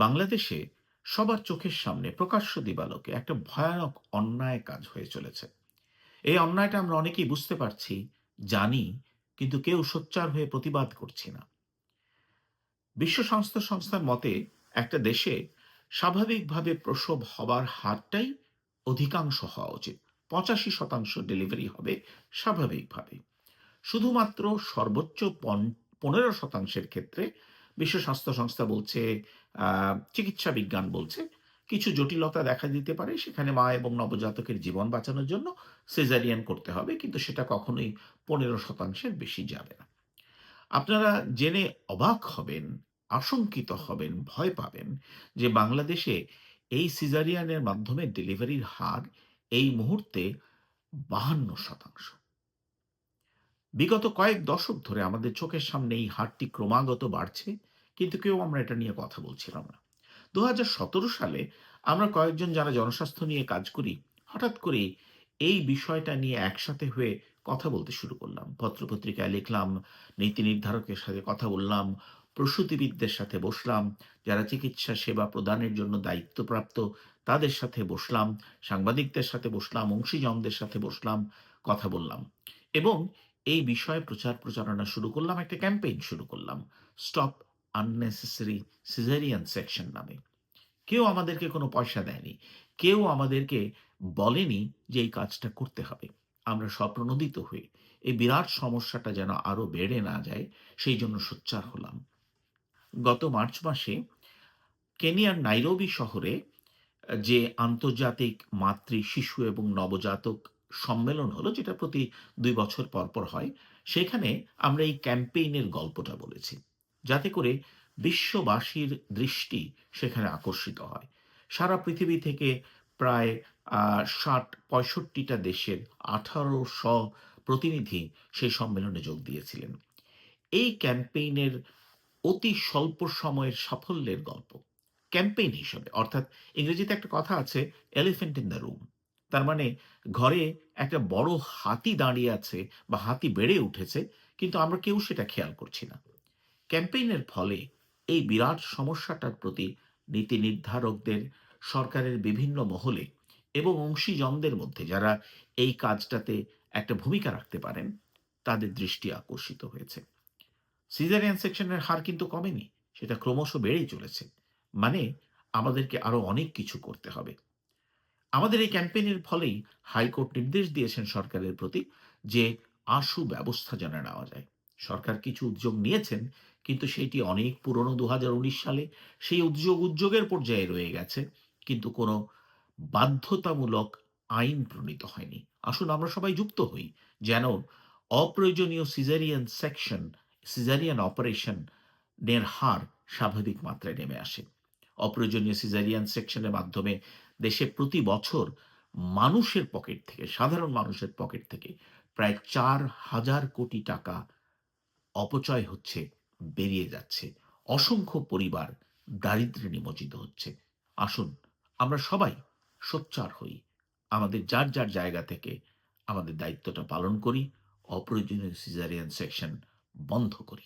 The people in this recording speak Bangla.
বাংলাদেশে সবার চোখের সামনে প্রকাশ্য দিবালোকে একটা ভয়ানক অন্যায় কাজ হয়ে চলেছে। এই অন্যায়টা আমরা অনেকেই বুঝতে পারছি, জানি, কিন্তু কেউ সোচ্চার হয়ে প্রতিবাদ করছি না। বিশ্ব স্বাস্থ্য সংস্থার মতে একটা দেশে স্বাভাবিকভাবে প্রসব হবার হারটাই অধিকাংশ হওয়া উচিত। 85% ডেলিভারি হবে স্বাভাবিকভাবে। শুধুমাত্র সর্বোচ্চ 15% ক্ষেত্রে বিশ্ব স্বাস্থ্য সংস্থা বলছে, চিকিৎসা বিজ্ঞান বলছে, কিছু জটিলতা দেখা দিতে পারে। সেখানে মা এবং নবজাতকের জীবন বাঁচানোর জন্য সিজারিয়ান করতে হবে। কিন্তু সেটা কখনোই 15% বেশি যাবে না। আপনারা জেনে অবাক হবেন, আশঙ্কিত হবেন, ভয় পাবেন যে বাংলাদেশে এই সিজারিয়ানের মাধ্যমে ডেলিভারির হার এই মুহূর্তে 52%। বিগত কয়েক দশক ধরে আমাদের চোখের সামনে এই হারটি ক্রমাগত বাড়ছে, কিন্তু কেউ আমরা এটা নিয়ে কথা বলছিলাম না। ২০১৭ সালে আমরা কয়েকজন যারা জনস্বাস্থ্য নিয়ে কাজ করি, হঠাৎ করেই এই বিষয়টা নিয়ে একসাথে হয়ে কথা বলতে শুরু করলাম। পত্রপত্রিকায় লিখলাম, নীতি নির্ধারকের সাথে কথা বললাম, প্রসূতিবিদদের সাথে বসলাম, যারা চিকিৎসা সেবা প্রদানের জন্য দায়িত্বপ্রাপ্ত তাদের সাথে বসলাম, সাংবাদিকদের সাথে বসলাম, অংশীজনদের সাথে বসলাম, কথা বললাম এবং এই বিষয়ে প্রচারণা শুরু করলাম, একটা ক্যাম্পেইন শুরু করলাম। স্টপ আননেসেসারি সিজারিয়ান সেকশন নামে। কেউ আমাদেরকে কোনো পয়সা দেয়নি। কেউ আমাদেরকে বলেনি যে এই কাজটা করতে হবে। আমরা স্বপ্রণোদিত হয়ে এই বিরাট সমস্যাটা যেন আরো বেড়ে না যায়, সেই জন্য সোচ্চার হলাম। গত মার্চ মাসে কেনিয়ার নাইরোবি শহরে যে আন্তর্জাতিক মাতৃ, শিশু এবং নবজাতক সম্মেলন হলো, যেটা প্রতি ২ বছর পর, পর হয়, সেখানে আমরা এই ক্যাম্পেইনের গল্পটা বলেছি। যাতে করে বিশ্ববাসীর দৃষ্টি সেখানে আকর্ষিত হয়। সারা পৃথিবী থেকে প্রায় ৬০-৬৫ টা দেশের ১৮০০ প্রতিনিধি সেই সম্মেলনে যোগ দিয়েছিলেন। এই ক্যাম্পেইনের অতি স্বল্প সময়ের সাফল্যের গল্প। ক্যাম্পেইন হিসেবে, অর্থাৎ ইংরেজিতে একটা কথা আছে, এলিফ্যান্ট ইন দ্য রুম। তার মানে ঘরে একটা বড় হাতি দাঁড়িয়ে আছে বা হাতি বেড়ে উঠেছে, কিন্তু আমরা কেউ সেটা খেয়াল করছি না। ক্যাম্পেইনের ফলে এই বিরাট সমস্যাটার প্রতি নীতি নির্ধারকদের, সরকারের বিভিন্ন মহলে এবং অংশীজনদের মধ্যে যারা এই কাজটাতে একটা ভূমিকা রাখতে পারেন, তাদের দৃষ্টি আকর্ষিত হয়েছে। সিজারিয়ান সেকশনের হার কিন্তু কমেনি। সেটা ক্রমশ বেড়েই চলেছে। মানে আমাদেরকে আরো অনেক কিছু করতে হবে। আমাদের এই ক্যাম্পেইনের ফলেই হাইকোর্ট নির্দেশ দিয়েছেন সরকারের প্রতি যে আশু ব্যবস্থা যেন নেওয়া যায়। সরকার কিছু উদ্যোগ নিয়েছেন, কিন্তু সেটি অনেক পুরনো, ২০১৯ সালে। সেই উদ্যোগের পর্যায়ে রয়ে গেছে। কিন্তু কোনো বাধ্যতামূলক আইন প্রণীত হয়নি। আসুন আমরা সবাই যুক্ত হই, যেন অপ্রয়োজনীয় সিজারিয়ান অপারেশন নের হার স্বাভাবিক মাত্রায় নেমে আসে। অপ্রয়োজনীয় সিজারিয়ান সেকশনের মাধ্যমে দেশে প্রতি বছর মানুষের পকেট থেকে, সাধারণ মানুষের পকেট থেকে প্রায় ৪,০০০ কোটি টাকা অপচয় হচ্ছে, বেরিয়ে যাচ্ছে। অসংখ্য পরিবার দারিদ্র্যে নিমজ্জিত হচ্ছে। আসুন আমরা সবাই সোচ্চার হই। আমাদের যার জায়গা থেকে আমাদের দায়িত্বটা পালন করি। অপ্রয়োজনীয় সিজারিয়ান সেকশন বন্ধ করি।